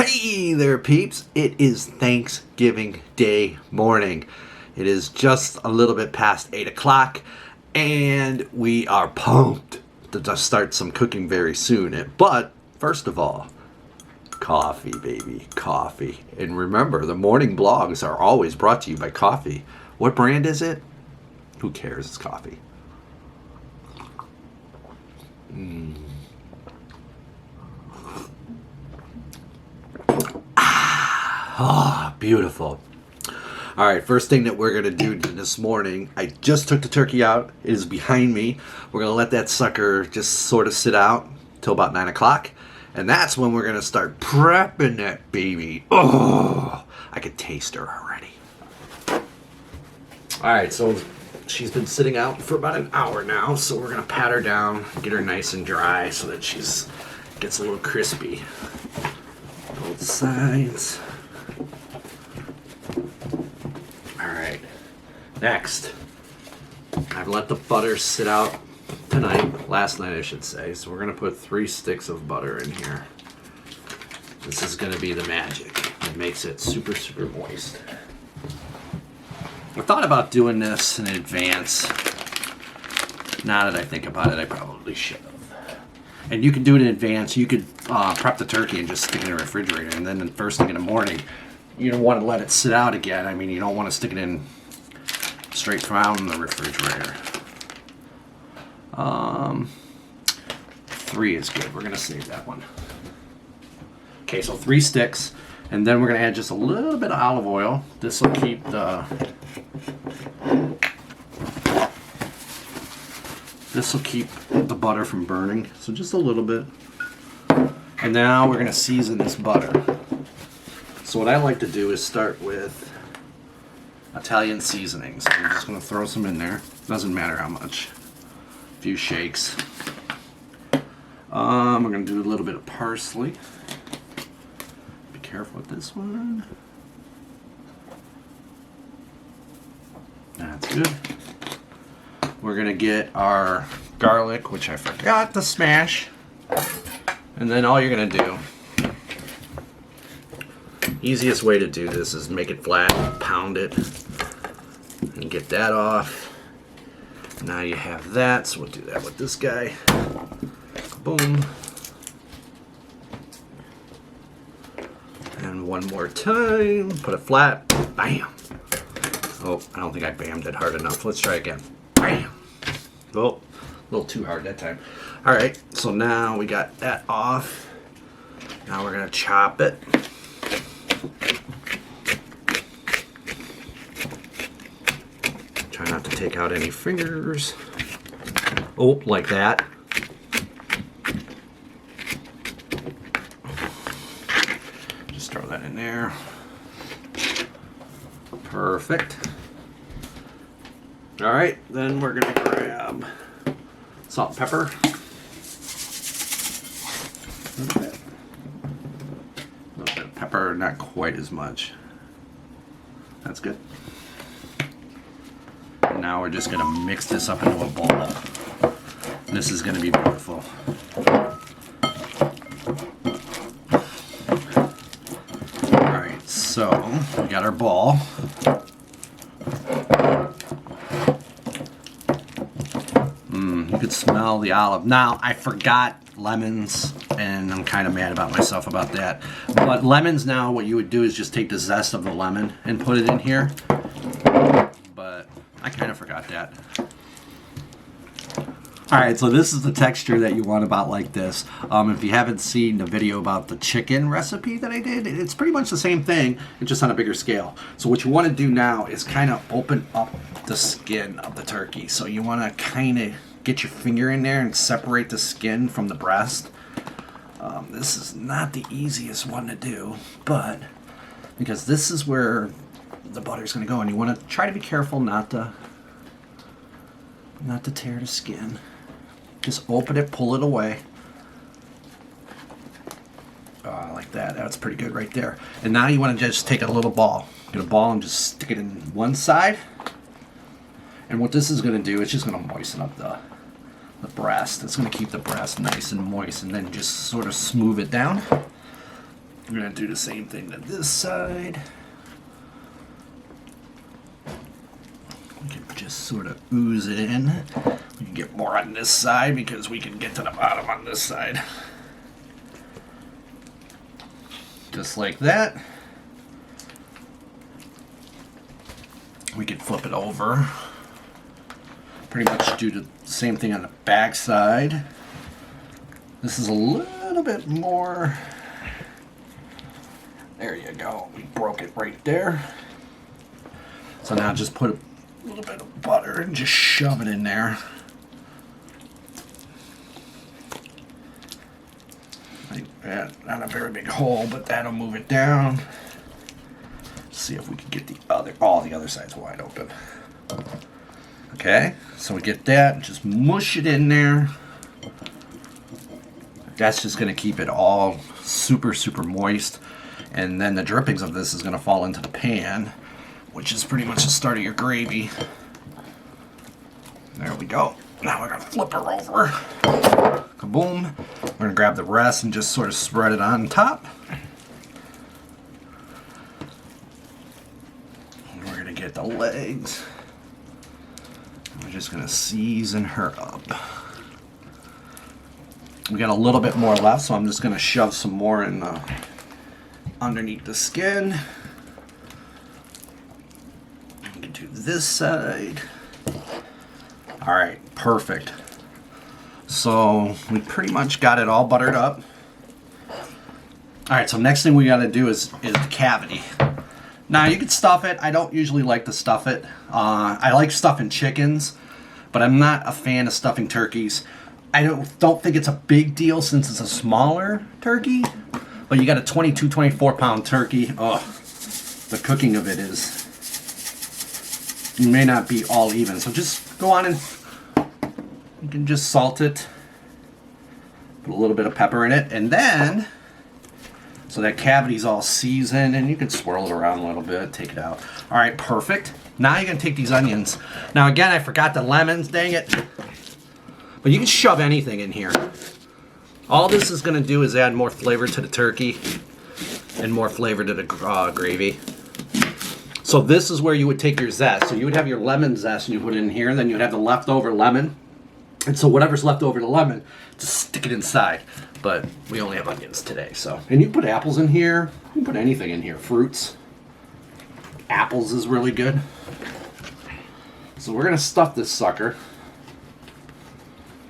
Hey there, peeps. It is Thanksgiving Day morning. It is just a little bit past 8 o'clock, and we are pumped to just start some cooking very soon. But first of all, coffee, baby, coffee. And remember, the morning blogs are always brought to you by coffee. What brand is it? Who cares? It's coffee. Ah, beautiful. All right, first thing that we're going to do this morning, I just took the turkey out. It is behind me. We're going to let that sucker just sort of sit out till about 9 o'clock. And that's when we're going to start prepping that baby. Oh, I could taste her already. All right, so she's been sitting out for about an hour now. So we're going to pat her down, get her nice and dry so that she's gets a little crispy. Both sides. Alright, next, I've let the butter sit out last night I should say, so we're going to put 3 sticks of butter in here. This is going to be the magic. It makes it super, super moist. I thought about doing this in advance. Now that I think about it, I probably should have. And you can do it in advance. You could prep the turkey and just stick it in the refrigerator, and then the first thing in the morning, you don't want to let it sit out again. I mean, you don't want to stick it in straight from the refrigerator. 3 is good. We're going to save that one. Okay, so 3 sticks. And then we're going to add just a little bit of olive oil. This will keep the... butter from burning. So just a little bit. And now we're going to season this butter. So what I like to do is start with Italian seasonings. I'm just going to throw some in there. Doesn't matter how much. A few shakes. We're going to do a little bit of parsley. Be careful with this one. That's good. We're going to get our garlic, which I forgot to smash. And then all you're going to do, easiest way to do this is make it flat, pound it, and get that off. Now you have that, so we'll do that with this guy. Boom. And one more time, put it flat, bam. Oh, I don't think I bammed it hard enough. Let's try again. Bam. Oh, a little too hard that time. All right, so now we got that off. Now we're gonna chop it. Try not to take out any fingers. Oh, like that. Just throw that in there. Perfect. All right, then we're gonna grab salt and pepper. A little bit of pepper, not quite as much. That's good. And now we're just gonna mix this up into a bowl. This is gonna be beautiful. All right, so we got our ball. You could smell the olive. Now, I forgot lemons, and I'm kind of mad about myself about that. But lemons now, what you would do is just take the zest of the lemon and put it in here. But I kind of forgot that. Alright, so this is the texture that you want about like this. If you haven't seen the video about the chicken recipe that I did, it's pretty much the same thing, it's just on a bigger scale. So what you want to do now is kind of open up the skin of the turkey. So you want to kind of get your finger in there and separate the skin from the breast. This is not the easiest one to do, but because this is where the butter's going to go, and you want to try to be careful not to tear the skin. Just open it, pull it away. Like that. That's pretty good right there. And now you want to just take a little ball. Get a ball and just stick it in one side. And what this is going to do, it's just going to moisten up the breast. It's going to keep the breast nice and moist, and then just sort of smooth it down. I'm gonna do the same thing to this side. We can just sort of ooze it in. We can get more on this side because we can get to the bottom on this side. Just like that. We can flip it over. Pretty much do the same thing on the back side. This is a little bit more. There you go. We broke it right there. So now just put a little bit of butter and just shove it in there. Like that. Not a very big hole, but that'll move it down. See if we can get all the other sides wide open. Okay, so we get that, just mush it in there. That's just gonna keep it all super, super moist. And then the drippings of this is gonna fall into the pan, which is pretty much the start of your gravy. There we go. Now we're gonna flip her over. Kaboom. We're gonna grab the rest and just sort of spread it on top. And we're gonna get the legs. We're just gonna season her up. We got a little bit more left, so I'm just gonna shove some more in underneath the skin. We can do this side. All right, perfect. So we pretty much got it all buttered up. All right, so next thing we gotta do is the cavity. Now you can stuff it. I don't usually like to stuff it. I like stuffing chickens, but I'm not a fan of stuffing turkeys. I don't think it's a big deal since it's a smaller turkey, but you got a 22, 24 pound turkey. Oh, the cooking of it you may not be all even. So just go on and you can just salt it, put a little bit of pepper in it, and then so that cavity's all seasoned, and you can swirl it around a little bit, take it out. All right, perfect. Now you're gonna take these onions. Now again, I forgot the lemons, dang it. But you can shove anything in here. All this is gonna do is add more flavor to the turkey and more flavor to the gravy. So this is where you would take your zest. So you would have your lemon zest and you put it in here, and then you'd have the leftover lemon. And so whatever's left over the lemon, just stick it inside. But we only have onions today, so. And you can put apples in here. You can put anything in here. Fruits. Apples is really good. So we're gonna stuff this sucker.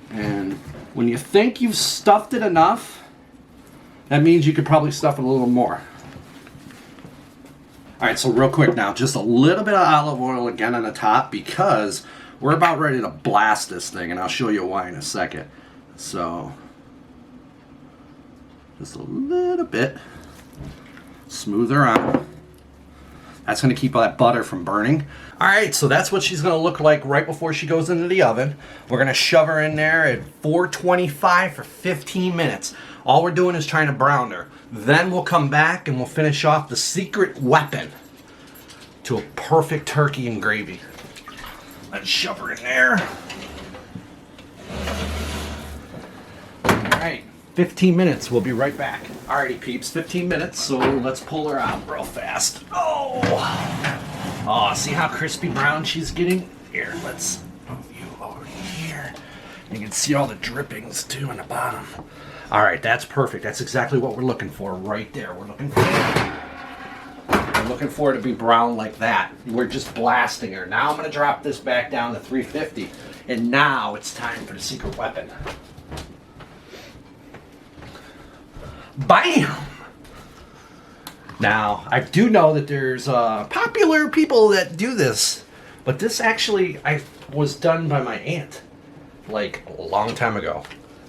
And when you think you've stuffed it enough, that means you could probably stuff it a little more. All right, so real quick now, just a little bit of olive oil again on the top because we're about ready to blast this thing, and I'll show you why in a second. So, just a little bit. Smooth her out. That's going to keep all that butter from burning. All right, so that's what she's going to look like right before she goes into the oven. We're going to shove her in there at 425 for 15 minutes. All we're doing is trying to brown her. Then we'll come back and we'll finish off the secret weapon to a perfect turkey and gravy. Let's shove her in there. All right, 15 minutes. We'll be right back. Alrighty, peeps, 15 minutes, so let's pull her out real fast. Oh, see how crispy brown she's getting? Here, let's move you over here. You can see all the drippings, too, on the bottom. All right, that's perfect. That's exactly what we're looking for right there. We're looking for it to be brown like that. We're just blasting her. Now I'm going to drop this back down to 350, and now it's time for the secret weapon. Bam! Now, I do know that there's popular people that do this, but this actually was done by my aunt, like a long time ago.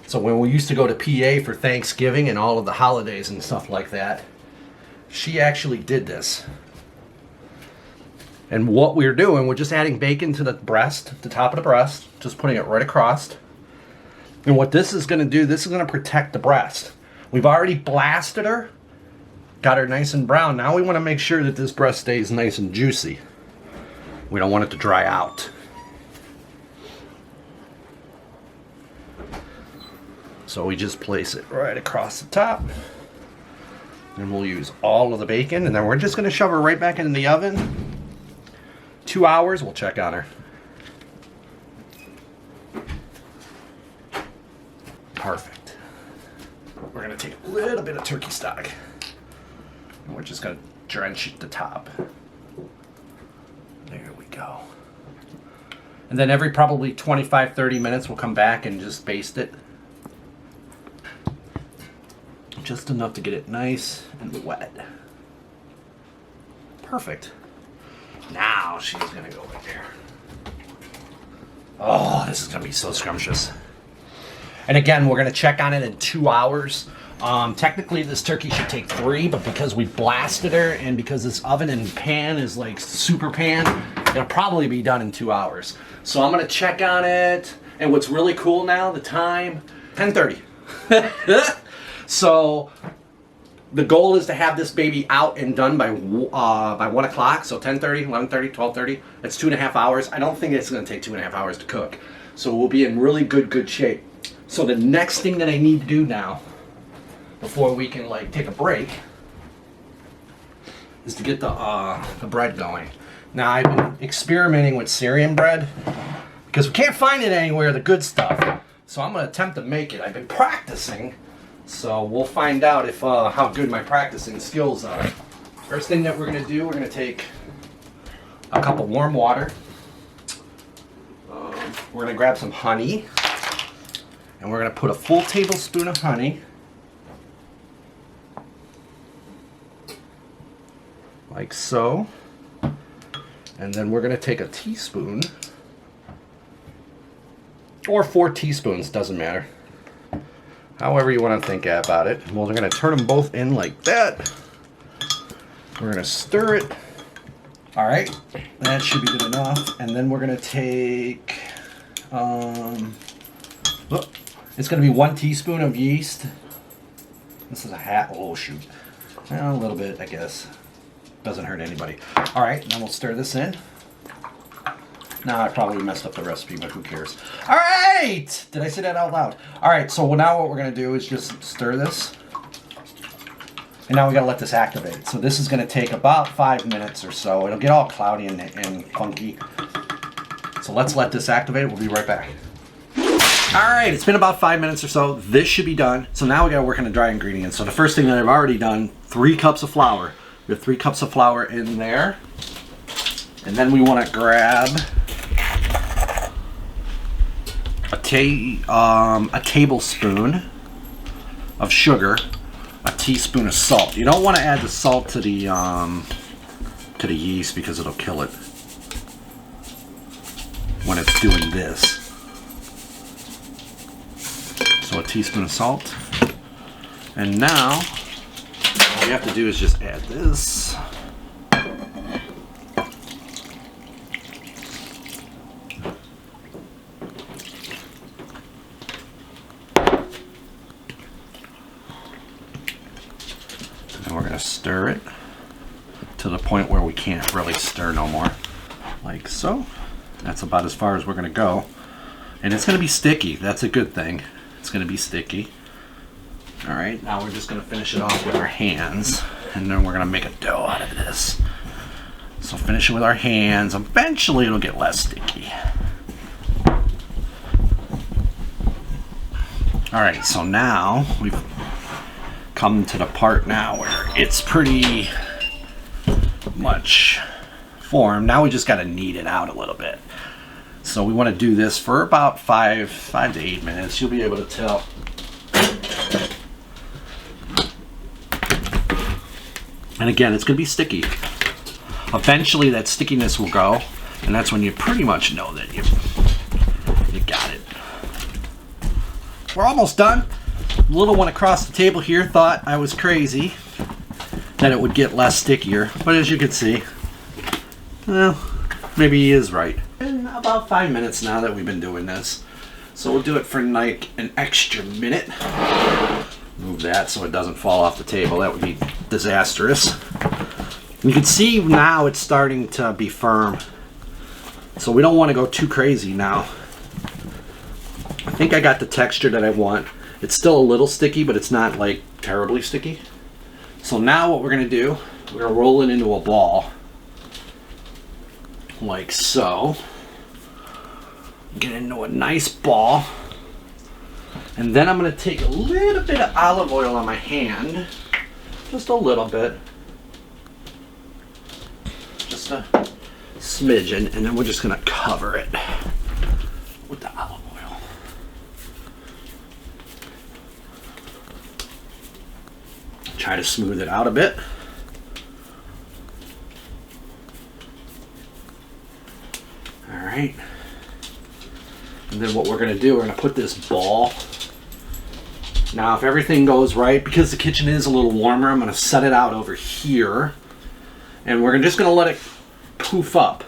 So when we used to go to PA for Thanksgiving and all of the holidays and stuff like that, she actually did this. And what we're doing, we're just adding bacon to the breast, the top of the breast, just putting it right across. And what this is going to do, this is going to protect the breast. We've already blasted her, got her nice and brown. Now we want to make sure that this breast stays nice and juicy. We don't want it to dry out. So we just place it right across the top. And we'll use all of the bacon, and then we're just gonna shove her right back into the oven. 2 hours, we'll check on her. Perfect. We're gonna take a little bit of turkey stock, and we're just gonna drench the top. There we go. And then every probably 25-30 minutes, we'll come back and just baste it. Just enough to get it nice and wet. Perfect. Now she's gonna go in there. Oh, this is gonna be so scrumptious. And again, we're gonna check on it in 2 hours. Technically this turkey should take 3, but because we blasted her and because this oven and pan is like super pan, it'll probably be done in 2 hours. So I'm gonna check on it. And what's really cool now, the time, 10:30. So the goal is to have this baby out and done by 1 o'clock. So 10:30, 11:30, 12:30. That's 2.5 hours. I don't think it's gonna take 2.5 hours to cook. So we'll be in really good shape. So the next thing that I need to do now, before we can like take a break, is to get the bread going. Now I've been experimenting with Syrian bread because we can't find it anywhere, the good stuff. So I'm gonna attempt to make it. I've been practicing, so we'll find out if how good my practicing skills are. First thing that we're gonna do, we're gonna take a cup of warm water. We're gonna grab some honey, and we're gonna put a full tablespoon of honey. Like so. And then we're going to take a teaspoon, or 4 teaspoons, doesn't matter. However you want to think about it. Well, we're going to turn them both in like that. We're going to stir it. All right, that should be good enough. And then we're going to take, it's going to be 1 teaspoon of yeast. This is a half, oh shoot. Well, a little bit, I guess. Doesn't hurt anybody. All right, then we'll stir this in. Now I probably messed up the recipe, but who cares? All right! Did I say that out loud? All right, so now what we're gonna do is just stir this. And now we gotta let this activate. So this is gonna take about 5 minutes or so. It'll get all cloudy and funky. So let's let this activate. We'll be right back. All right, it's been about 5 minutes or so. This should be done. So now we gotta work on the dry ingredients. So the first thing that I've already done, 3 cups of flour. We have 3 cups of flour in there. And then we want to grab a tablespoon of sugar, a teaspoon of salt. You don't want to add the salt to the yeast because it'll kill it when it's doing this. So a teaspoon of salt. And now all you have to do is just add this. And we're going to stir it to the point where we can't really stir no more. Like so. That's about as far as we're going to go. And it's going to be sticky. That's a good thing. It's going to be sticky. Alright, now we're just going to finish it off with our hands, and then we're going to make a dough out of this. So finish it with our hands. Eventually it'll get less sticky. Alright, so now we've come to the part now where it's pretty much formed. Now we just got to knead it out a little bit. So we want to do this for about 5 to 8 minutes. You'll be able to tell. And again, it's going to be sticky. Eventually that stickiness will go, and that's when you pretty much know that you got it. We're almost done. The little one across the table here thought I was crazy that it would get less stickier, but as you can see, well, maybe he is right. In about 5 minutes now that we've been doing this. So we'll do it for like an extra minute. Move that so it doesn't fall off the table. That would be disastrous. You can see now it's starting to be firm. So we don't want to go too crazy now. I think I got the texture that I want. It's still a little sticky, but it's not like terribly sticky. So now what we're going to do, we're going to roll it into a ball. Like so. Get into a nice ball. And then I'm going to take a little bit of olive oil on my hand. Just a little bit. Just a smidgen. And then we're just going to cover it with the olive oil. Try to smooth it out a bit. All right. And then what we're going to do, we're going to put this ball. Now, if everything goes right, because the kitchen is a little warmer, I'm going to set it out over here. And we're just going to let it poof up.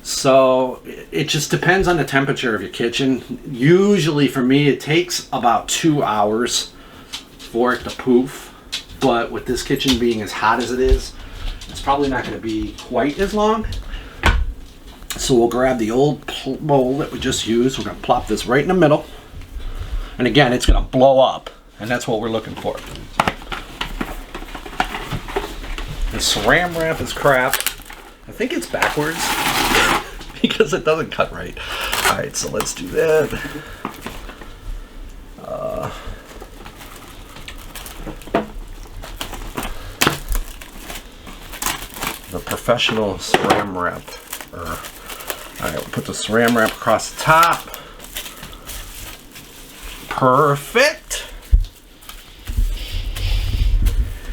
So it just depends on the temperature of your kitchen. Usually for me, it takes about 2 hours for it to poof. But with this kitchen being as hot as it is, it's probably not going to be quite as long. So we'll grab the old bowl that we just used. We're going to plop this right in the middle. And again, it's going to blow up. And that's what we're looking for. The saran wrap is crap. I think it's backwards because it doesn't cut right. All right, so let's do that. The professional saran wrap. All right, we'll put the saran wrap across the top. Perfect.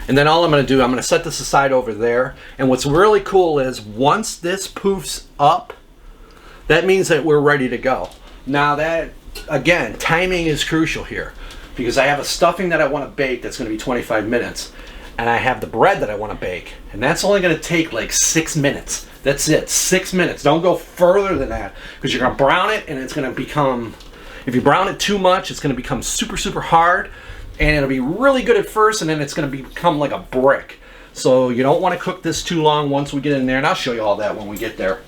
And then all I'm going to do, I'm going to set this aside over there. And what's really cool is once this poofs up, that means that we're ready to go. Now that, again, timing is crucial here because I have a stuffing that I want to bake that's going to be 25 minutes. And I have the bread that I want to bake. And that's only going to take like 6 minutes. That's it, 6 minutes. Don't go further than that because you're going to brown it and it's going to become, if you brown it too much, it's going to become super, super hard. And it'll be really good at first and then it's going to become like a brick. So you don't want to cook this too long once we get in there. And I'll show you all that when we get there.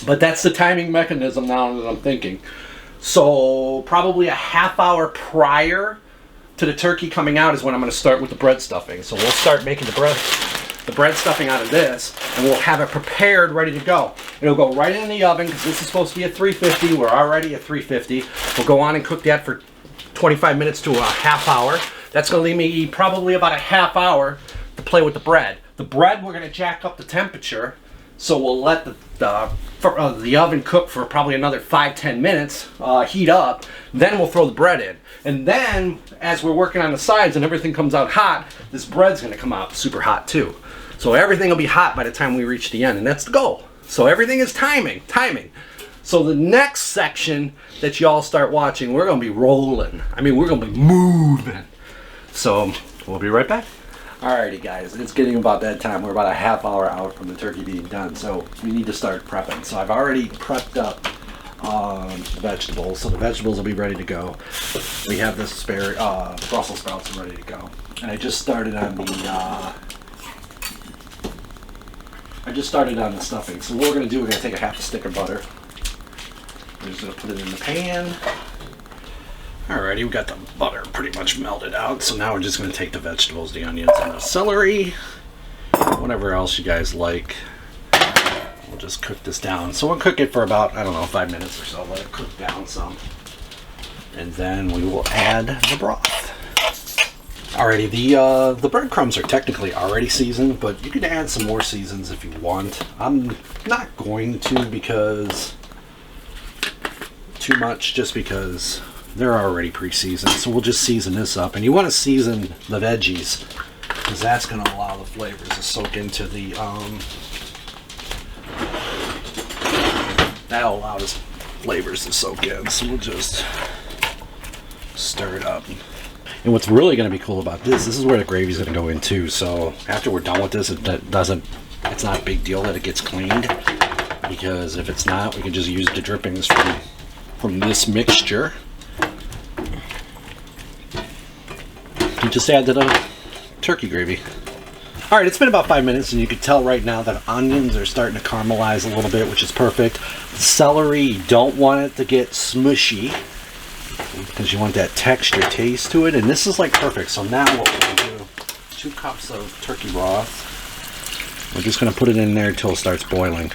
But that's the timing mechanism now that I'm thinking. So probably a half hour prior to the turkey coming out is when I'm going to start with the bread stuffing. So we'll start making the bread stuffing out of this, and we'll have it prepared, ready to go. It'll go right in the oven because this is supposed to be at 350. We're already at 350. We'll go on and cook that for 25 minutes to a half hour. That's going to leave me probably about a half hour to play with the bread. The bread, we're going to jack up the temperature, so we'll let the oven cook for probably another 5-10 minutes, heat up. Then we'll throw the bread in. And then, as we're working on the sides and everything comes out hot, this bread's going to come out super hot too. So everything will be hot by the time we reach the end, and that's the goal. So everything is timing. So the next section that y'all start watching, we're going to be rolling. I mean, we're going to be moving. So we'll be right back. Alrighty guys, it's getting about that time. We're about a half hour out from the turkey being done, so we need to start prepping. So I've already prepped up the vegetables, so the vegetables will be ready to go. We have the spare Brussels sprouts ready to go, and I just started on the stuffing. So what we're gonna do, we're gonna take a half a stick of butter. We're just gonna put it in the pan. Alrighty, we got the butter pretty much melted out, so now we're just gonna take the vegetables, the onions, and the celery, whatever else you guys like. We'll just cook this down. So we'll cook it for about, I don't know, 5 minutes or so. Let it cook down some. And then we will add the broth. Alrighty, the breadcrumbs are technically already seasoned, but you can add some more seasons if you want. I'm not going to because too much, just because they're already pre-seasoned. So we'll just season this up. And you want to season the veggies because that's going to allow the flavors to soak into the that'll allow the flavors to soak in. So we'll just stir it up. And what's really going to be cool about this is where the gravy's going to go in too. So after we're done with this, it's not a big deal that it gets cleaned, because if it's not, we can just use the drippings from this mixture. You just add to the turkey gravy. All right, it's been about 5 minutes, and you can tell right now that onions are starting to caramelize a little bit, which is perfect. Celery, you don't want it to get smushy because you want that texture taste to it, and this is like perfect. So now what we're gonna do is 2 cups of turkey broth. We're just going to put it in there until it starts boiling.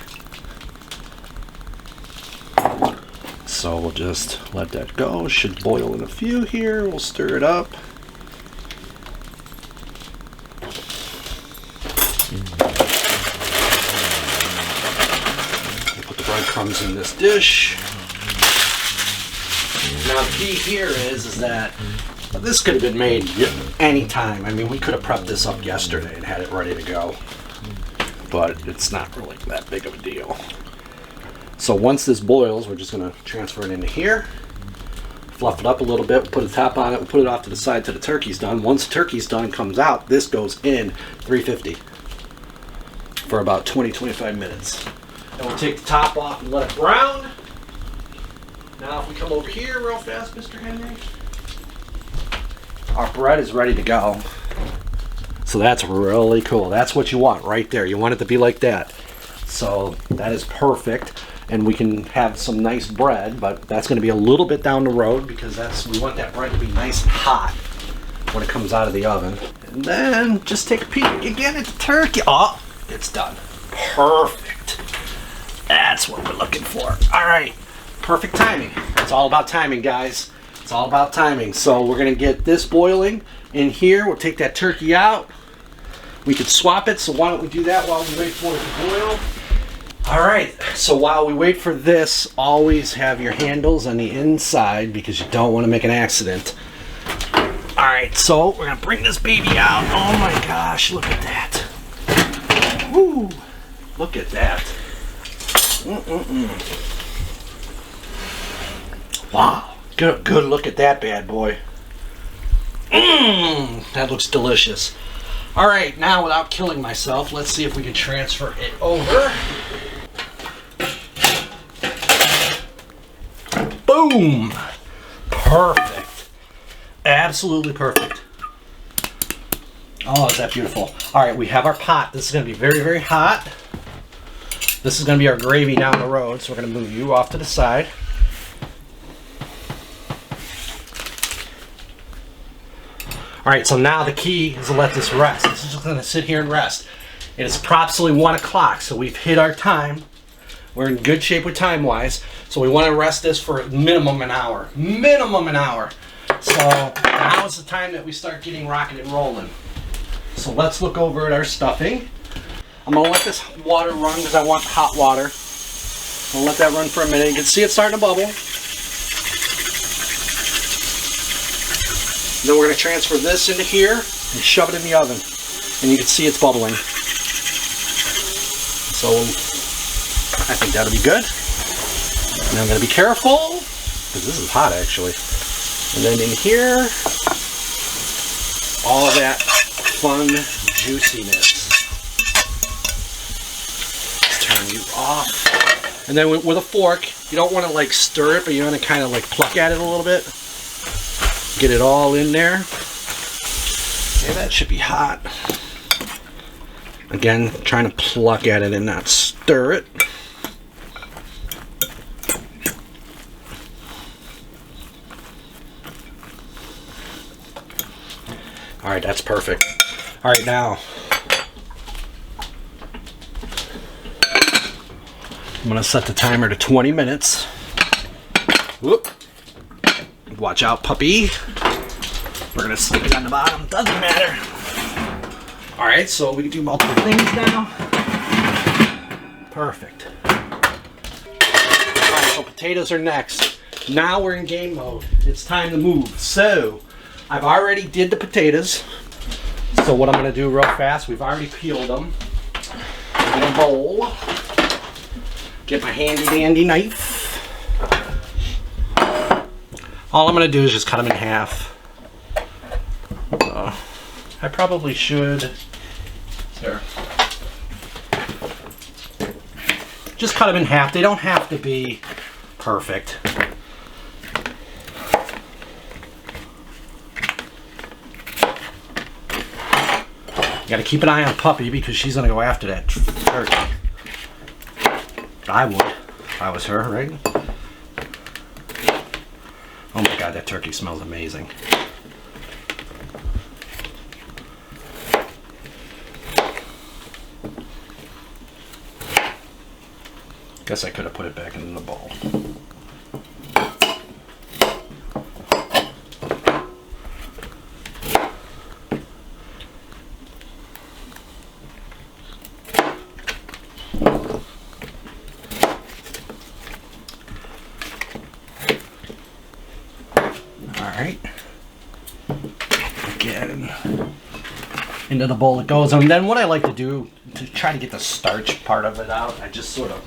So we'll just let that go. Should boil in a few here. We'll stir it up. We'll put the breadcrumbs in this dish. Now the key here is that this could have been made any time. I mean, we could have prepped this up yesterday and had it ready to go. But it's not really that big of a deal. So once this boils, we're just going to transfer it into here. Fluff it up a little bit, we'll put a top on it, we'll put it off to the side till the turkey's done. Once the turkey's done, comes out, this goes in 350 for about 20-25 minutes. And we'll take the top off and let it brown. Now if we come over here real fast, Mr. Henry. Our bread is ready to go. So that's really cool. That's what you want right there. You want it to be like that. So that is perfect. And we can have some nice bread, but that's going to be a little bit down the road because we want that bread to be nice and hot when it comes out of the oven. And then just take a peek again at the turkey. Oh, it's done. Perfect. That's what we're looking for. All right. Perfect timing. It's all about timing, guys. It's all about timing. So we're going to get this boiling in here. We'll take that turkey out. We could swap it, so why don't we do that while we wait for it to boil. All right, so while we wait for this, always have your handles on the inside because you don't want to make an accident. All right, so we're gonna bring this baby out. Oh my gosh, look at that. Woo, look at that. Wow, good look at that bad boy. That looks delicious. All right, now without killing myself, let's see if we can transfer it over. Boom! Perfect. Absolutely perfect. Oh, is that beautiful. All right, we have our pot. This is going to be very, very hot. This is going to be our gravy down the road, so we're going to move you off to the side. All right, so now the key is to let this rest. This is just going to sit here and rest. It is approximately 1 o'clock, so we've hit our time. We're in good shape with time-wise, so we want to rest this for minimum an hour. Minimum an hour. So now is the time that we start getting rocking and rolling. So let's look over at our stuffing. I'm going to let this water run because I want hot water. I'll let that run for a minute. You can see it starting to bubble. Then we're going to transfer this into here and shove it in the oven. And you can see it's bubbling. So I think that'll be good. And I'm going to be careful because this is hot actually. And then in here, all of that fun juiciness. Let's turn you off. And then with a fork, you don't want to like stir it, but you want to kind of like pluck at it a little bit. Get it all in there. Okay, that should be hot. Again, trying to pluck at it and not stir it. All right, that's perfect. All right, now I'm gonna set the timer to 20 minutes. Whoop. Watch out, puppy. We're gonna stick it on the bottom, doesn't matter. All right, so we can do multiple things now. Perfect. All right, so potatoes are next. Now we're in game mode. It's time to move. So I've already did the potatoes. So what I'm gonna do real fast, we've already peeled them. I'm gonna bowl. Get my handy dandy knife. All I'm going to do is just cut them in half. I probably should. There. Just cut them in half. They don't have to be perfect. You got to keep an eye on Puppy because she's going to go after that turkey. I would if I was her, right? Oh my God, that turkey smells amazing. Guess I could have put it back into the bowl. Alright. Again, into the bowl it goes. And then what I like to do to try to get the starch part of it out, I just sort of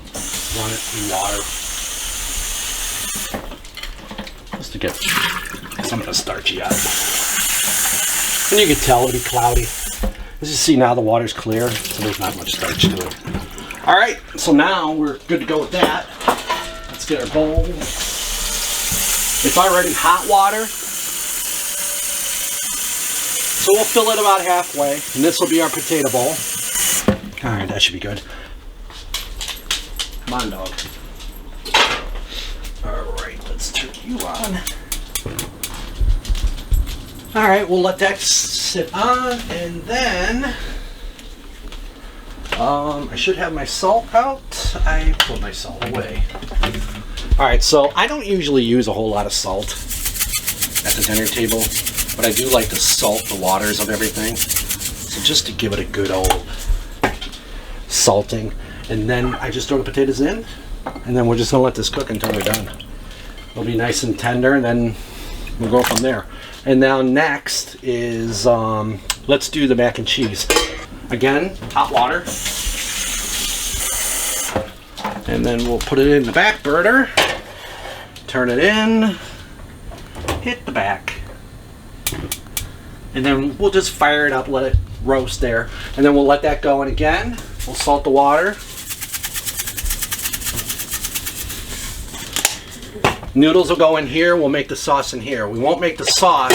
run it through water. Just to get some of the starchy out. And you can tell it'll be cloudy. As you see now, the water's clear, so there's not much starch to it. Alright, so now we're good to go with that. Let's get our bowl. It's already hot water, so we'll fill it about halfway, and this will be our potato bowl. Alright, that should be good. Come on, dog. Alright, let's turn you on. Alright, we'll let that sit on, and then I should have my salt out. I put my salt away. Alright, so I don't usually use a whole lot of salt at the dinner table, but I do like to salt the waters of everything. So just to give it a good old salting. And then I just throw the potatoes in, and then we're just going to let this cook until they're done. It'll be nice and tender, and then we'll go from there. And now next is, let's do the mac and cheese. Again, hot water. And then we'll put it in the back burner, turn it in, hit the back. And then we'll just fire it up, let it roast there. And then we'll let that go, and again, we'll salt the water. Noodles will go in here, we'll make the sauce in here. We won't make the sauce,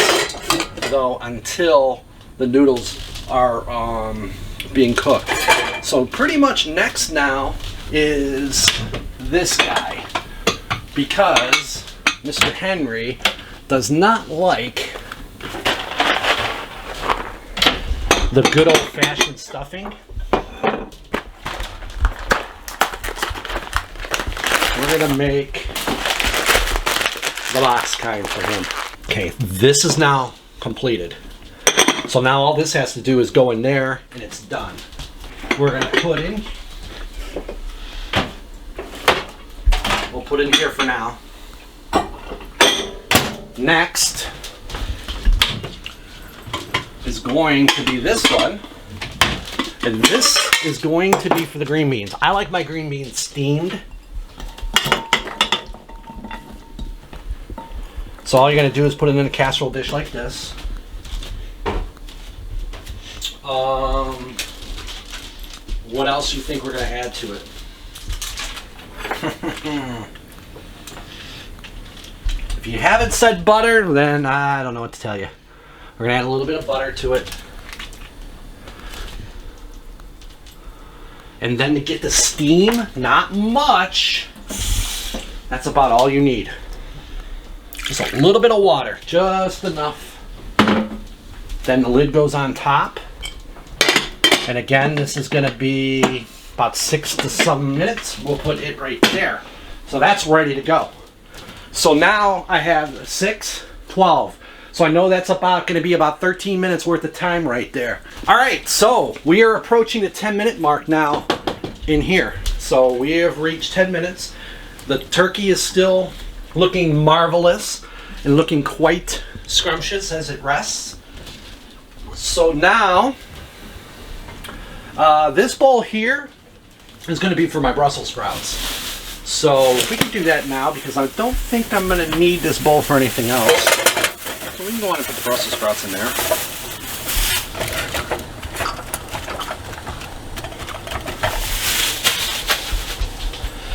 though, until the noodles are being cooked. So pretty much next now is this guy, because Mr. Henry does not like the good old-fashioned stuffing. We're gonna make the box kind for him. Okay, this is now completed. So now all this has to do is go in there, and it's done. We're gonna put in, we'll put in here for now. Next is going to be this one, and this is going to be for the green beans. I like my green beans steamed. So all you're going to do is put it in a casserole dish like this. What else do you think we're going to add to it? If you haven't said butter, then I don't know what to tell you. We're going to add a little bit of butter to it. And then to get the steam, not much. That's about all you need. Just a little bit of water, just enough. Then the lid goes on top. And again, this is gonna be about 6 to some minutes. We'll put it right there. So that's ready to go. So now I have 6, 12. So I know that's about gonna be about 13 minutes worth of time right there. All right, so we are approaching the 10-minute mark now in here. So we have reached 10 minutes. The turkey is still looking marvelous and looking quite scrumptious as it rests. So now, this bowl here is going to be for my Brussels sprouts. So we can do that now because I don't think I'm going to need this bowl for anything else. So we can go on and put the Brussels sprouts in there.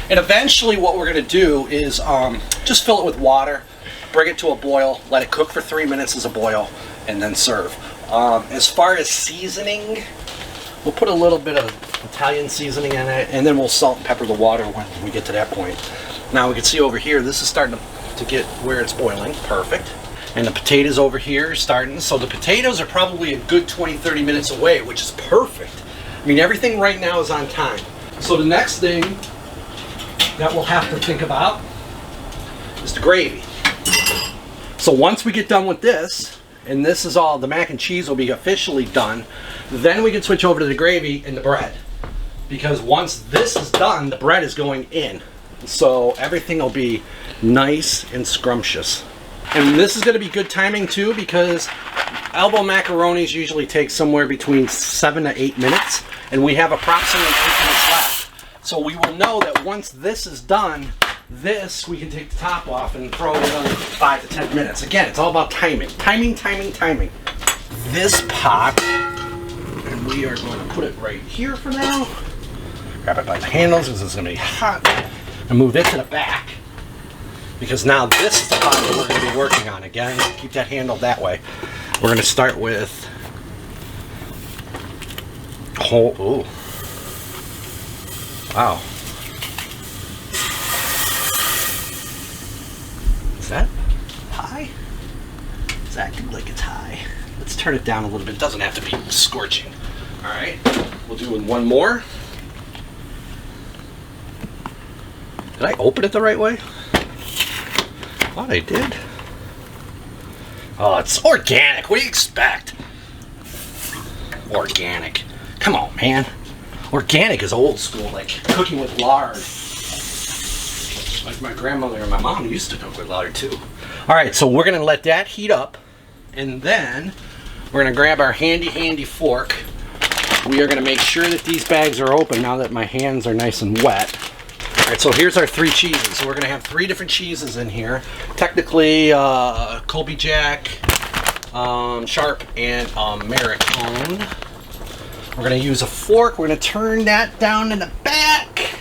And eventually what we're going to do is just fill it with water, bring it to a boil, let it cook for 3 minutes as a boil, and then serve. As far as seasoning, we'll put a little bit of Italian seasoning in it, and then we'll salt and pepper the water when we get to that point. Now we can see over here, this is starting to get where it's boiling. Perfect. And the potatoes over here are starting. So the potatoes are probably a good 20-30 minutes away, which is perfect. I mean, everything right now is on time. So the next thing that we'll have to think about is the gravy. So once we get done with this, and this is all, the mac and cheese will be officially done, then we can switch over to the gravy and the bread. Because once this is done, the bread is going in. So everything will be nice and scrumptious. And this is going to be good timing too, because elbow macaronis usually take somewhere between 7 to 8 minutes, and we have approximately 8 minutes left. So we will know that once this is done, this we can take the top off and throw it another 5 to 10 minutes. Again, it's all about timing. Timing. This pot, and we are going to put it right here for now. Grab it by the handles because it's going to be hot. And move it to the back, because now this is the pot that we're going to be working on. Again, keep that handle that way. We're going to start with ooh. Wow. Is that high? It's acting like it's high. Let's turn it down a little bit. It doesn't have to be scorching. All right, we'll do one more. Did I open it the right way? I thought I did. Oh, it's organic. What do you expect? Organic. Come on, man. Organic is old school, like cooking with lard. Like my grandmother and my mom used to cook with lard too. All right, so we're gonna let that heat up, and then we're gonna grab our handy fork. We are gonna make sure that these bags are open now that my hands are nice and wet. All right, so here's our 3 cheeses. So we're going to have 3 different cheeses in here. Technically, Colby Jack, Sharp, and Americone. We're going to use a fork. We're going to turn that down in the back.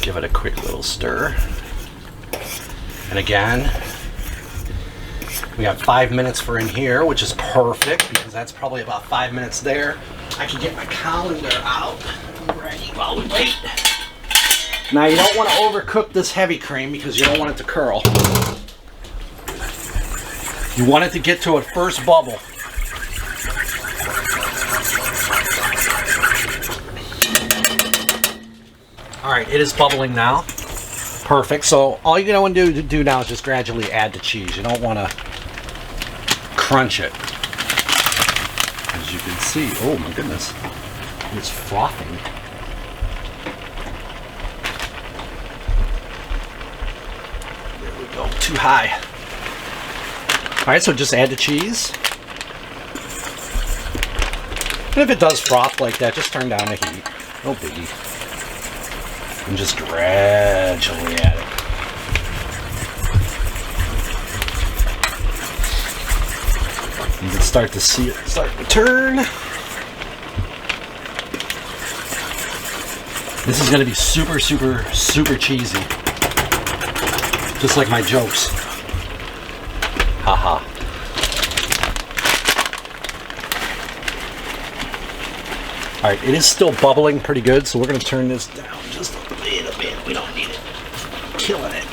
Give it a quick little stir. And again, we got 5 minutes for in here, which is perfect because that's probably about 5 minutes there. I can get my calendar out ready while we wait. Now you don't want to overcook this heavy cream because you don't want it to curl. You want it to get to a first bubble. All right, it is bubbling now. Perfect. So all you're going to do now is just gradually add the cheese. You don't want to crunch it. As you can see, oh my goodness, it's frothing. There we go, too high. All right, so just add the cheese. And if it does froth like that, just turn down the heat. No biggie. And just gradually add it. You can start to see it start to turn. This is going to be super cheesy. Just like my jokes. Haha. Alright, it is still bubbling pretty good, so we're going to turn this down just a little bit. We don't need it killing it.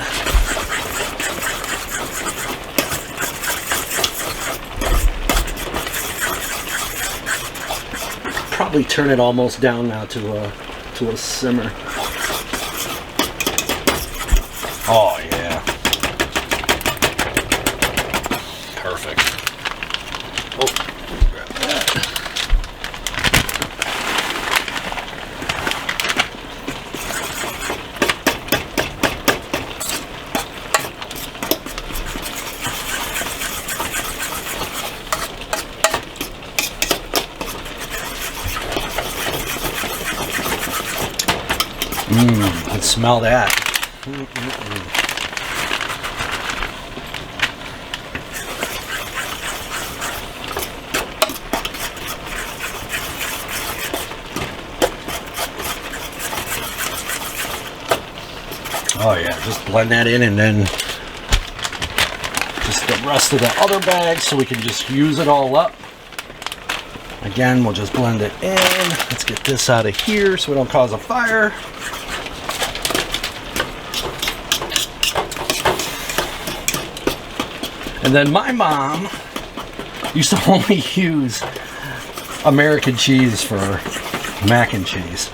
Probably turn it almost down now to a simmer. Oh yeah. Perfect. Oh, grab that. Let's smell that. Oh yeah, just blend that in and then just the rest of the other bag so we can just use it all up. Again, we'll just blend it in. Let's get this out of here so we don't cause a fire. And then my mom used to only use American cheese for mac and cheese.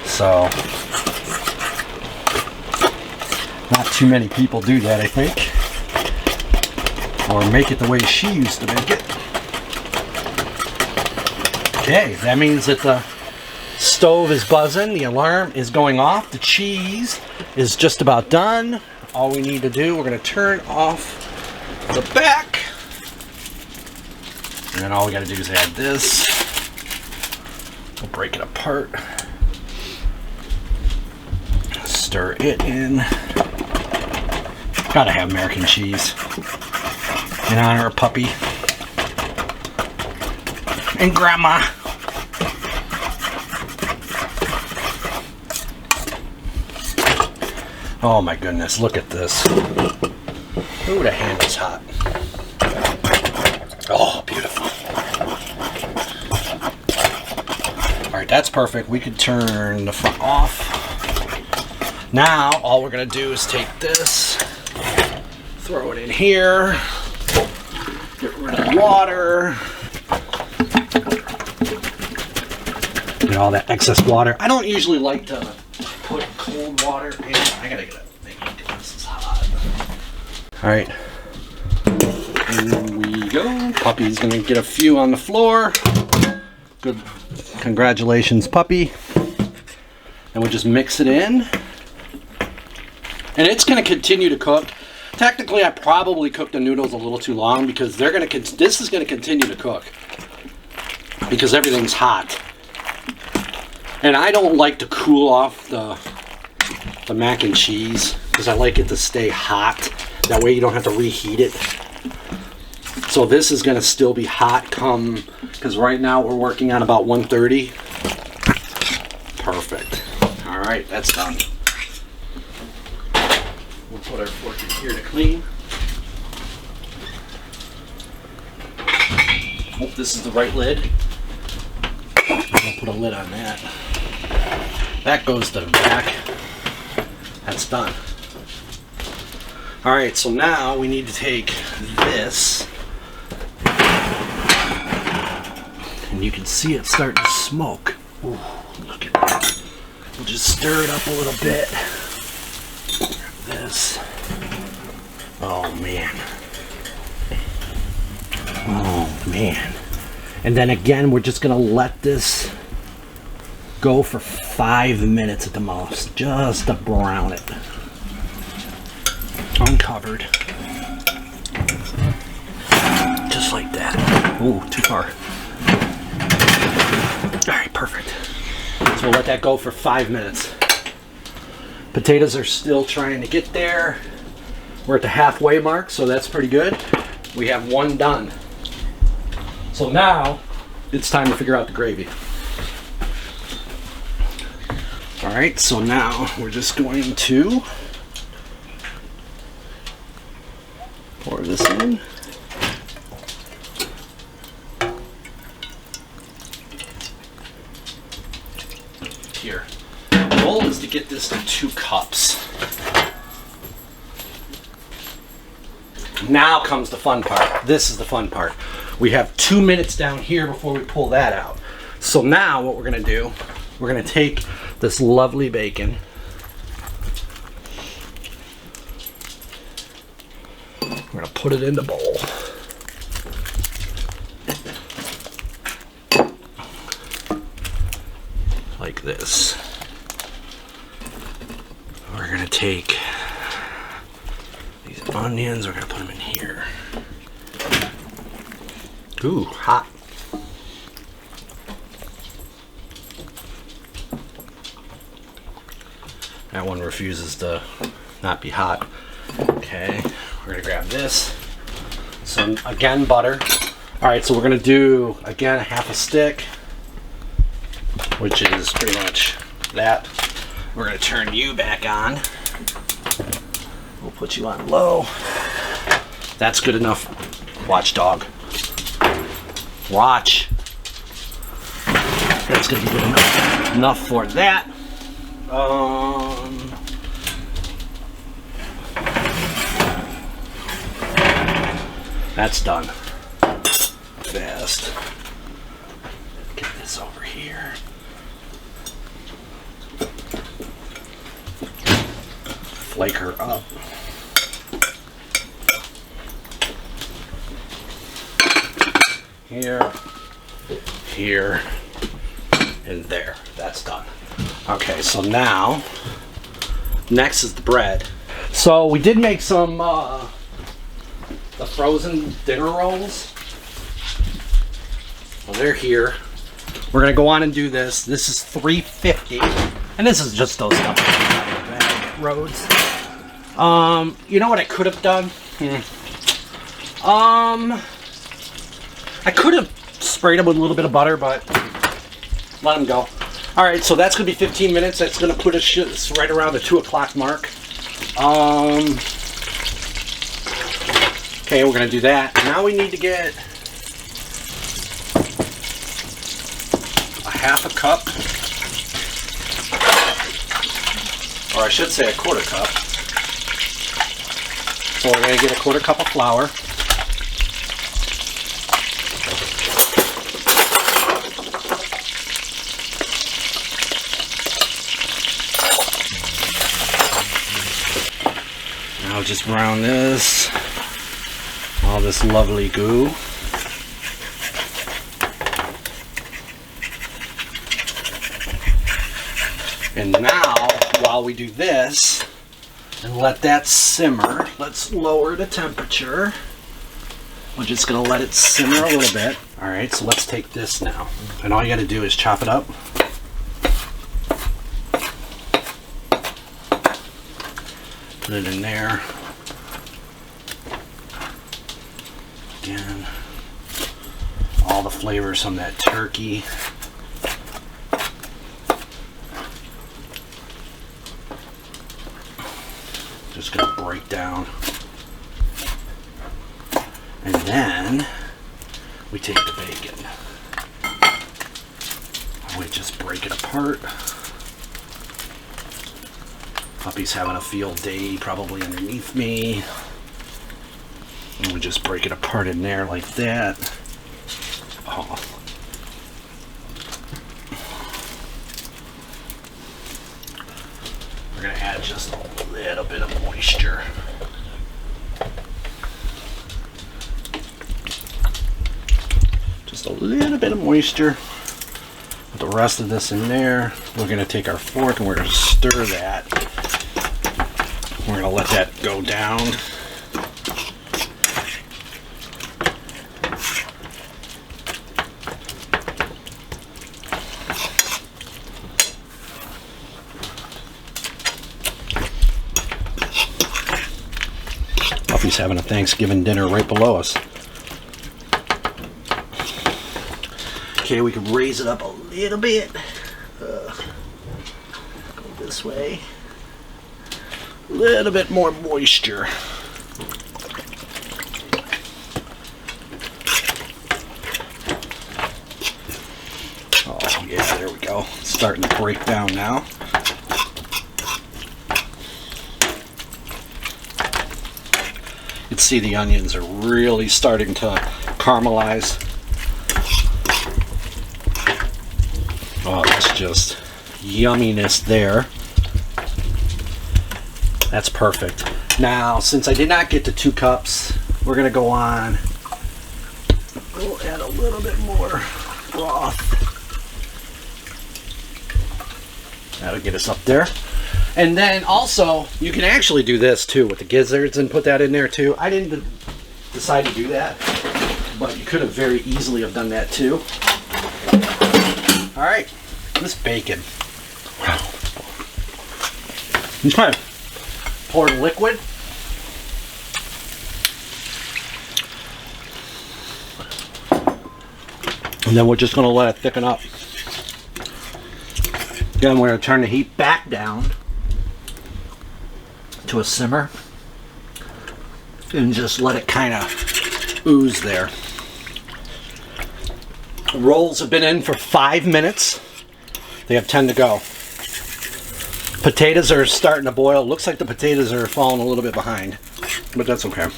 So, not too many people do that, I think. Or make it the way she used to make it. Okay, that means that the stove is buzzing, the alarm is going off, the cheese is just about done. All we need to do, we're going to turn off the back. And then all we got to do is add this. We'll break it apart. Stir it in. Gotta have American cheese in honor of Puppy and Grandma. Oh my goodness, look at this. Ooh, the handle's hot. Oh, beautiful. Alright, that's perfect. We could turn the front off. Now, all we're going to do is take this, throw it in here, get rid of the water, get all that excess water. I don't usually like to put cold water in. I gotta get it. This is hot. Alright. Here we go. Puppy's gonna get a few on the floor. Good. Congratulations, Puppy. And we'll just mix it in. And it's gonna continue to cook. Technically, I probably cooked the noodles a little too long because they're gonna. This is gonna continue to cook because everything's hot. And I don't like to cool off the mac and cheese because I like it to stay hot. That way you don't have to reheat it. So this is going to still be hot come, because right now we're working on about 130. Perfect. All right, that's done. We'll put our fork in here to clean. Hope this is the right lid. I'll put a lid on that. That goes to the back. That's done. Alright, so now we need to take this. And you can see it starting to smoke. Ooh, look at that. We'll just stir it up a little bit. This. Oh man. Oh man. And then again, we're just going to let this go for 5 minutes at the most, just to brown it. Uncovered. Just like that. Ooh, too far. Alright, perfect. So we'll let that go for 5 minutes. Potatoes are still trying to get there. We're at the halfway mark, so that's pretty good. We have one done. So now, it's time to figure out the gravy. Alright, so now we're just going to pour this in. Here. The goal is to get this to 2 cups. Now comes the fun part. This is the fun part. We have 2 minutes down here before we pull that out. So now what we're going to do, we're going to take this lovely bacon. We're going to put it in the bowl. Like this. We're going to take these onions, we're going to put them in here. Ooh, hot. That one refuses to not be hot. Okay, we're gonna grab this. So again, butter. All right, so we're gonna do, again, a half a stick, which is pretty much that. We're gonna turn you back on. We'll put you on low. That's good enough. Watch, dog. Watch. That's gonna be good enough. Enough for that. That's done. Fast. this over here. Flake her up. Here, here, and there. That's done. Okay, so now, next is the bread. So we did make some the frozen dinner rolls. Well, they're here. We're gonna go on and do this. This is $3.50, and this is just those stuff roads. You know what I could have done? I could have sprayed them with a little bit of butter, but let them go. All right, so that's gonna be 15 minutes. That's gonna put us right around the 2 o'clock mark. Okay, we're gonna do that. Now we need to get a half a cup, or I should say a quarter cup. So we're gonna get a quarter cup of flour. Now just brown this, all this lovely goo. And now, while we do this, and let that simmer, let's lower the temperature. We're just gonna let it simmer a little bit. All right, so let's take this now. And all you gotta do is chop it up. Put it in there. Again, all the flavors from that turkey. Just gonna break down. And then we take the bacon. We just break it apart. Puppy's having a field day probably underneath me. And we just break it apart in there like that. Oh. We're gonna add just a little bit of moisture. Just a little bit of moisture. Put the rest of this in there. We're gonna take our fork and we're gonna stir that. We're gonna let that go down. Puppy's having a Thanksgiving dinner right below us. Okay, we can raise it up a little bit. Go this way. A little bit more moisture. Oh yeah, there we go. It's starting to break down now. You can see the onions are really starting to caramelize. Oh, that's just yumminess there. That's perfect. Now, since I did not get to 2 cups, we're gonna go on. We'll add a little bit more broth. That'll get us up there. And then also, you can actually do this too with the gizzards and put that in there too. I didn't decide to do that, but you could have very easily have done that too. All right, this bacon. Wow. I'm trying to pour liquid. And then we're just going to let it thicken up. Then we're going to turn the heat back down to a simmer. And just let it kind of ooze there. The rolls have been in for 5 minutes. They have 10 to go. Potatoes are starting to boil. Looks like the potatoes are falling a little bit behind, but that's okay.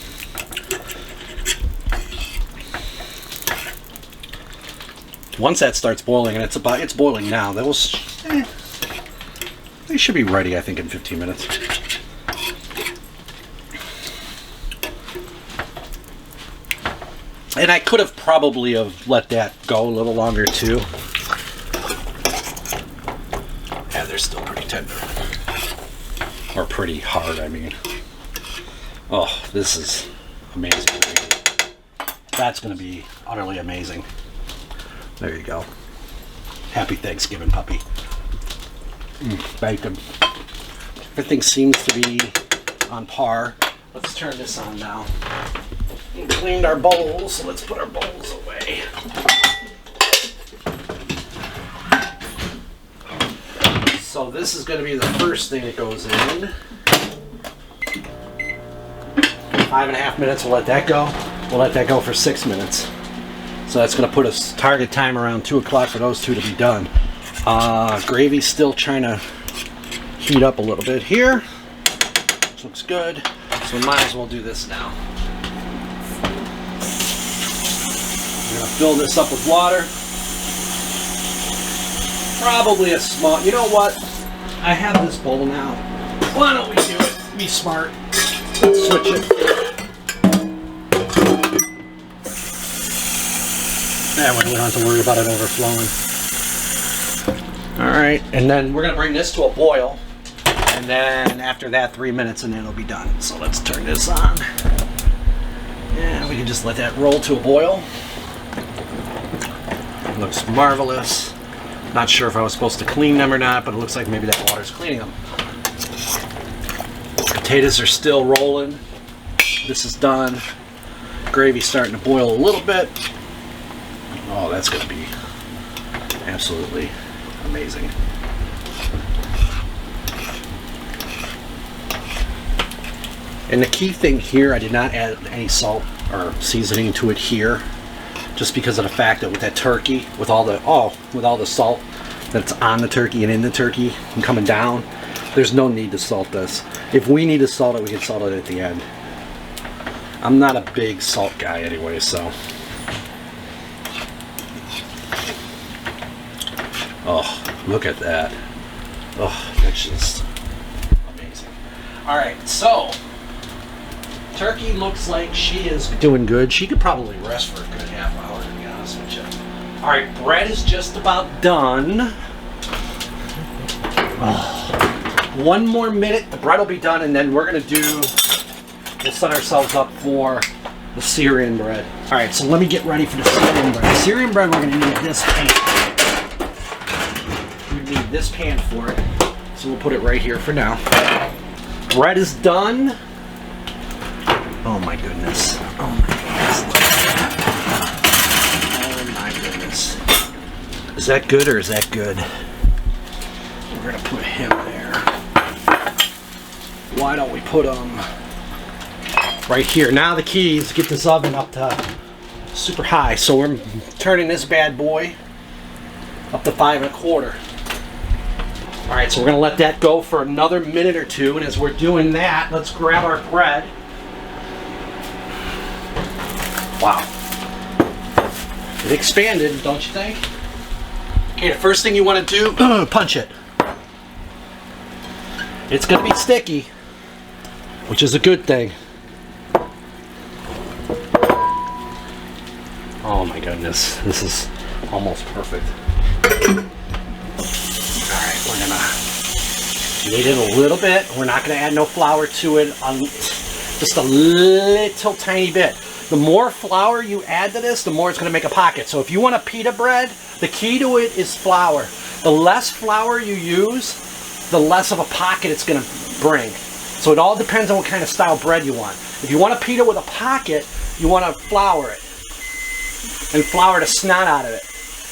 Once that starts boiling, and it's boiling now, they should be ready, I think, in 15 minutes. And I could have probably have let that go a little longer too. Yeah, they're still pretty tender. Or pretty hard, I mean. Oh, this is amazing. That's going to be utterly amazing. There you go. Happy Thanksgiving, puppy. Bacon. Everything seems to be on par. Let's turn this on now. We cleaned our bowls, so let's put our bowls away. So this is going to be the first thing that goes in. 5.5 minutes, we'll let that go. We'll let that go for 6 minutes. So that's going to put a target time around 2 o'clock for those two to be done. Gravy's still trying to heat up a little bit here. This looks good. So we might as well do this now. I'm going to fill this up with water. Probably a small, you know what? I have this bowl now. Why don't we do it? Be smart. Let's switch it. That way we don't have to worry about it overflowing. Alright, and then we're going to bring this to a boil. And then after that, 3 minutes, and then it'll be done. So let's turn this on. And we can just let that roll to a boil. It looks marvelous. Not sure if I was supposed to clean them or not, but it looks like maybe that water's cleaning them. Potatoes are still rolling. This is done. Gravy's starting to boil a little bit. Oh, that's going to be absolutely amazing. And the key thing here, I did not add any salt or seasoning to it here, just because of the fact that with that turkey, with all the salt that's on the turkey and in the turkey and coming down, there's no need to salt this. If we need to salt it, we can salt it at the end. I'm not a big salt guy anyway, so. Oh, look at that. Oh, that's just amazing. All right, so turkey looks like she is doing good. She could probably rest for a good half hour, to be honest with you. All right, bread is just about done. Oh, 1 more minute, the bread will be done, and then we'll set ourselves up for the Syrian bread. All right, so let me get ready for the Syrian bread. The Syrian bread, we're gonna need this pan. We need this pan for it, so we'll put it right here for now. Bread is done. Oh my goodness. Oh my goodness. Is that good or is that good? We're gonna put him there. Why don't we put him right here? Now the key is to get this oven up to super high. So we're turning this bad boy up to 5 1/4. All right, so we're gonna let that go for another minute or two. And as we're doing that, let's grab our bread. Wow. It expanded, don't you think? Okay, the first thing you want to do, punch it. It's going to be sticky, which is a good thing. Oh my goodness, this is almost perfect. Alright, we're going to knead it a little bit. We're not going to add no flour to it, just a little tiny bit. The more flour you add to this, the more it's going to make a pocket. So if you want a pita bread, the key to it is flour. The less flour you use, the less of a pocket it's going to bring. So it all depends on what kind of style bread you want. If you want a pita with a pocket, you want to flour it. And flour the snot out of it.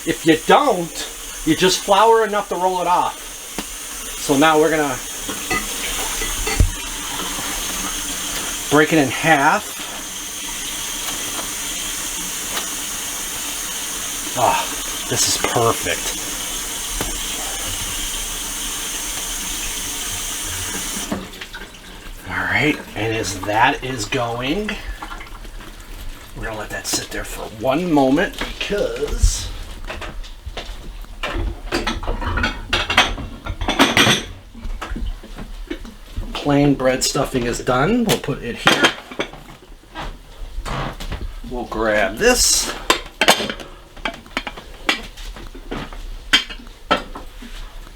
If you don't, you just flour enough to roll it off. So now we're going to break it in half. Oh, this is perfect. All right, and as that is going, we're gonna let that sit there for 1 moment because plain bread stuffing is done. We'll put it here. We'll grab this.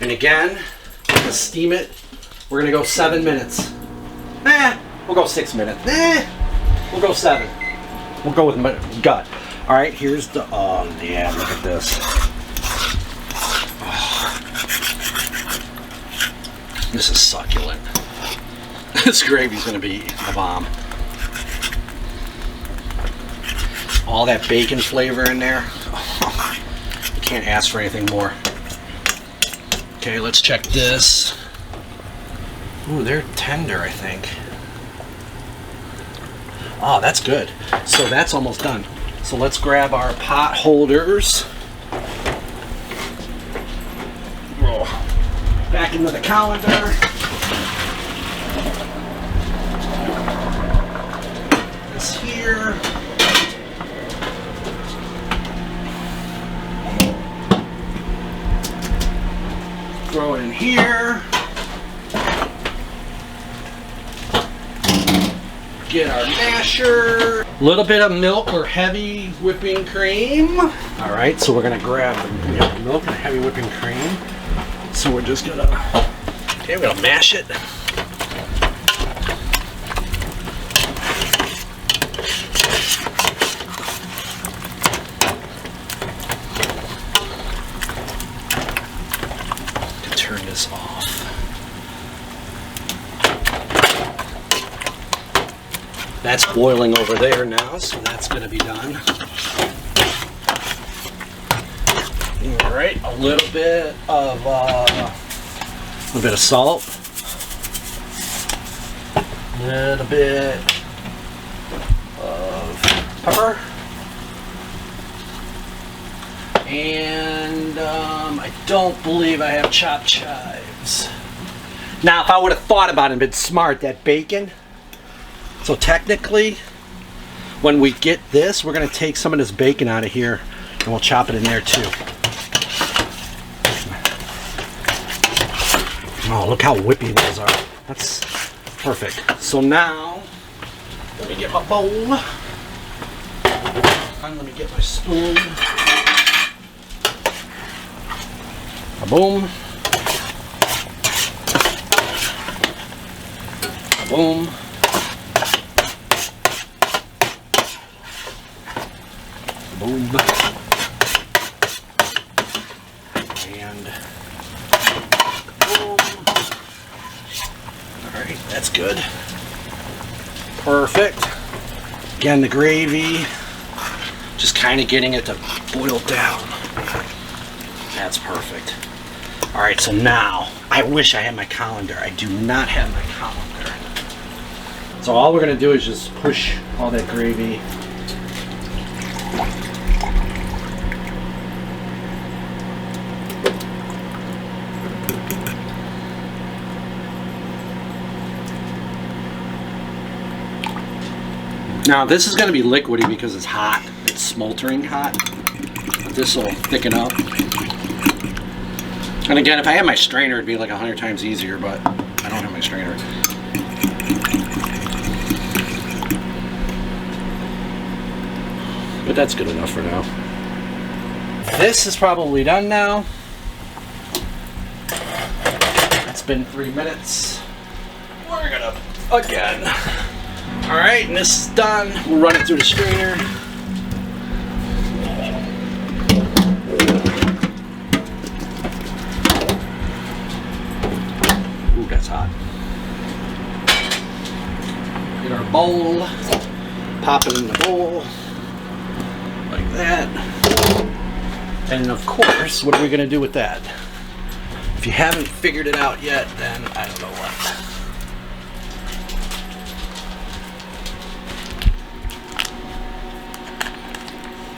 And again, we're gonna steam it. We're gonna go 7 minutes. We'll go 6 minutes. We'll go 7. We'll go with my gut. All right, here's the, oh yeah, look at this. Oh, this is succulent. This gravy's gonna be the bomb. All that bacon flavor in there. Oh, you can't ask for anything more. Okay, let's check this. Ooh, they're tender, I think. Oh, that's good. So that's almost done. So let's grab our pot holders. Roll back into the colander. This here. Throw it in here. Get our masher. A little bit of milk or heavy whipping cream. All right, so we're gonna grab the milk and heavy whipping cream. So we're just gonna, okay, we're gonna mash it. Turn this off. That's boiling over there now, so that's going to be done. All right, a little bit of salt, a little bit of pepper, and I don't believe I have chopped chives. Now, if I would have thought about it and been smart, that bacon. So technically, when we get this, we're going to take some of this bacon out of here and we'll chop it in there too. Oh, look how whippy those are. That's perfect. So now, let me get my bowl. And let me get my spoon. Boom. Boom. Boom. And boom. Alright, that's good. Perfect. Again, the gravy, just kind of getting it to boil down. That's perfect. Alright, so now, I wish I had my colander. I do not have my colander. So all we're going to do is just push all that gravy. Now this is going to be liquidy because it's hot. It's smoldering hot. This will thicken up. And again, if I had my strainer, it'd be like 100 times easier, but I don't have my strainer. But that's good enough for now. This is probably done now. It's been 3 minutes. We're gonna, again. All right, and this is done. We'll run it through the strainer. Ooh, that's hot. Get our bowl, pop it in the bowl, like that. And of course, what are we gonna do with that? If you haven't figured it out yet, then I don't know what.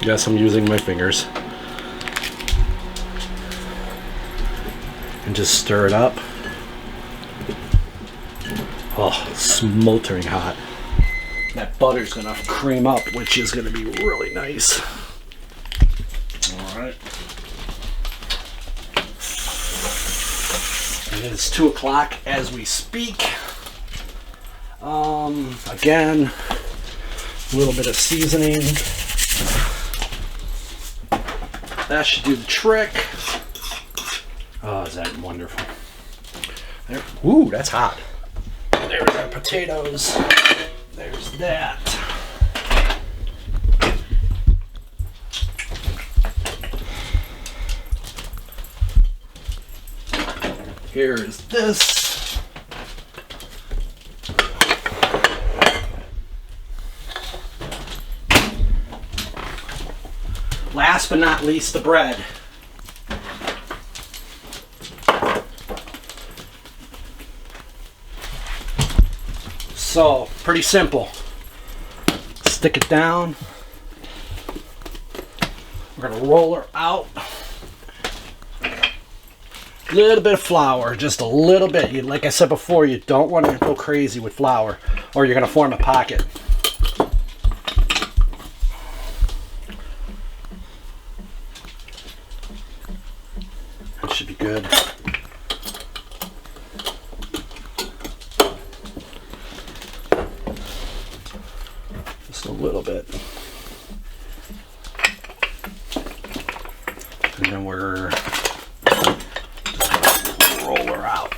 Yes, I'm using my fingers. And just stir it up. Oh, smoldering hot. That butter's gonna cream up, which is gonna be really nice. All right. And it is 2 o'clock as we speak. Again, a little bit of seasoning. That should do the trick. Oh, is that wonderful? There. Ooh, that's hot. There's our potatoes. There's that. Here is this. Last but not least, the bread. So, pretty simple. Stick it down. We're gonna roll her out. A little bit of flour, just a little bit. Like I said before, you don't want to go crazy with flour or you're gonna form a pocket. That should be good. Just a little bit. And then we're roll her out.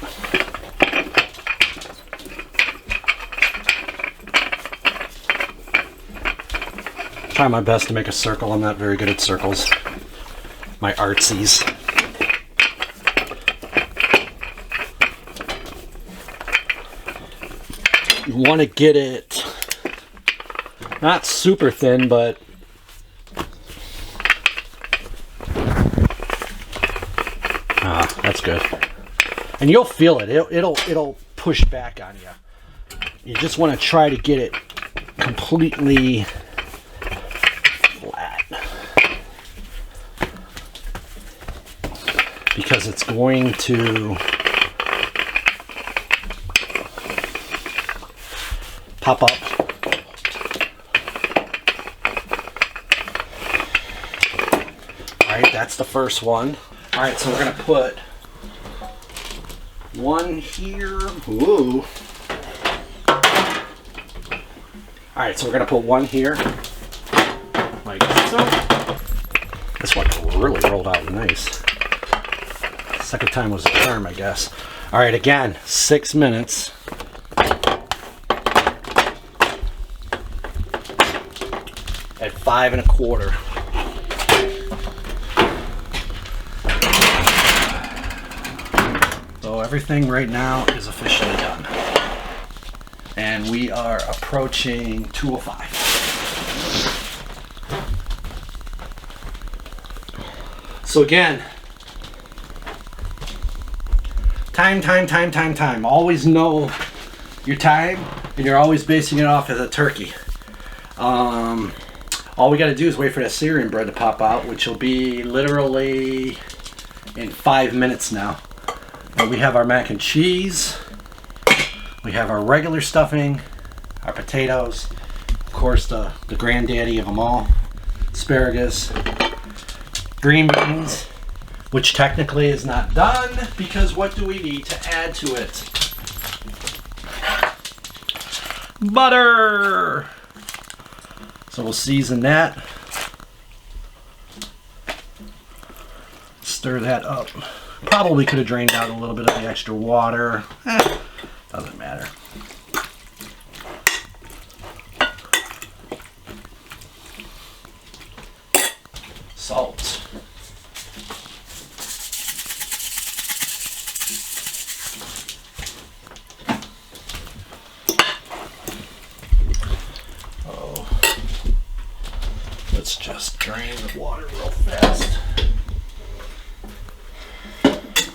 Try my best to make a circle. I'm not very good at circles. My artsies. You want to get it not super thin, but that's good. And you'll feel it. It'll push back on you. You just want to try to get it completely flat, because it's going to pop up. All right, that's the first one. All right, so we're gonna put one here. Ooh. All right, so we're gonna put one here, like so. This one really rolled out nice. Second time was the charm, I guess. All right, again, 6 minutes. At 5 1/4. So everything right now is officially done. And we are approaching 2:05. So again, time. Always know your time, and you're always basing it off of the turkey. All we got to do is wait for that Syrian bread to pop out, which will be literally in 5 minutes now. And we have our mac and cheese. We have our regular stuffing, our potatoes, of course the granddaddy of them all, asparagus, green beans, which technically is not done because what do we need to add to it? Butter! So we'll season that. Stir that up. Probably could have drained out a little bit of the extra water. Doesn't matter. Salt. Oh. Let's just drain the water real fast.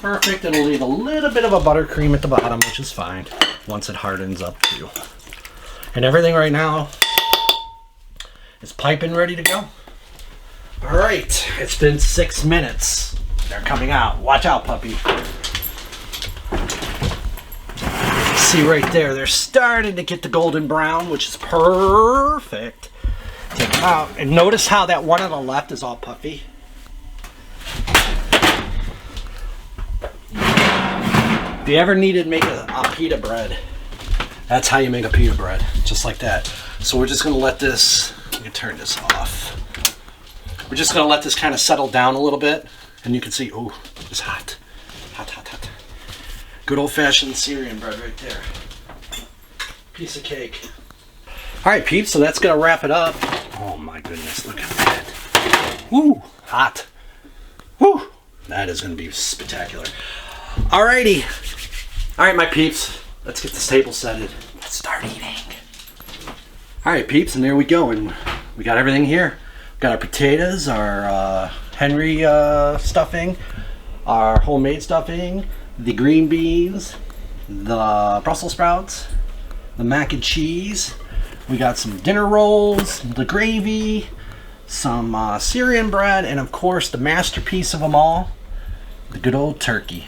Perfect. It'll leave a little bit of a buttercream at the bottom, which is fine once it hardens up too. And everything right now is piping ready to go. All right, it's been 6 minutes. They're coming out. Watch out, puppy. See right there, they're starting to get the golden brown, which is perfect. Take them out. And notice how that one on the left is all puffy. If you ever needed to make a pita bread, That's how you make a pita bread, just like that. So we're just gonna let this, you can turn this off. We're just gonna let this kind of settle down a little bit. And you can see, oh, it's hot. Hot, hot, hot. Good old-fashioned Syrian bread right there. Piece of cake. All right, peeps, so that's gonna wrap it up. Oh my goodness, look at that. Woo, hot. Woo, that is gonna be spectacular. Alrighty. All right, my peeps, let's get this table setted. Let's start eating. All right, peeps, and there we go. And we got everything here. We got our potatoes, our Henry stuffing, our homemade stuffing, the green beans, the Brussels sprouts, the mac and cheese. We got some dinner rolls, the gravy, some Syrian bread, and of course the masterpiece of them all, the good old turkey.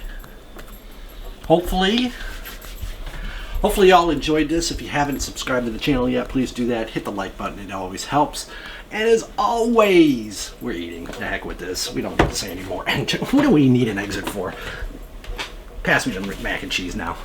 Hopefully y'all enjoyed this. If you haven't subscribed to the channel yet, please do that. Hit the like button, it always helps. And as always, we're eating. The heck with this. We don't get to say anymore. And what do we need an exit for? Pass me the mac and cheese now.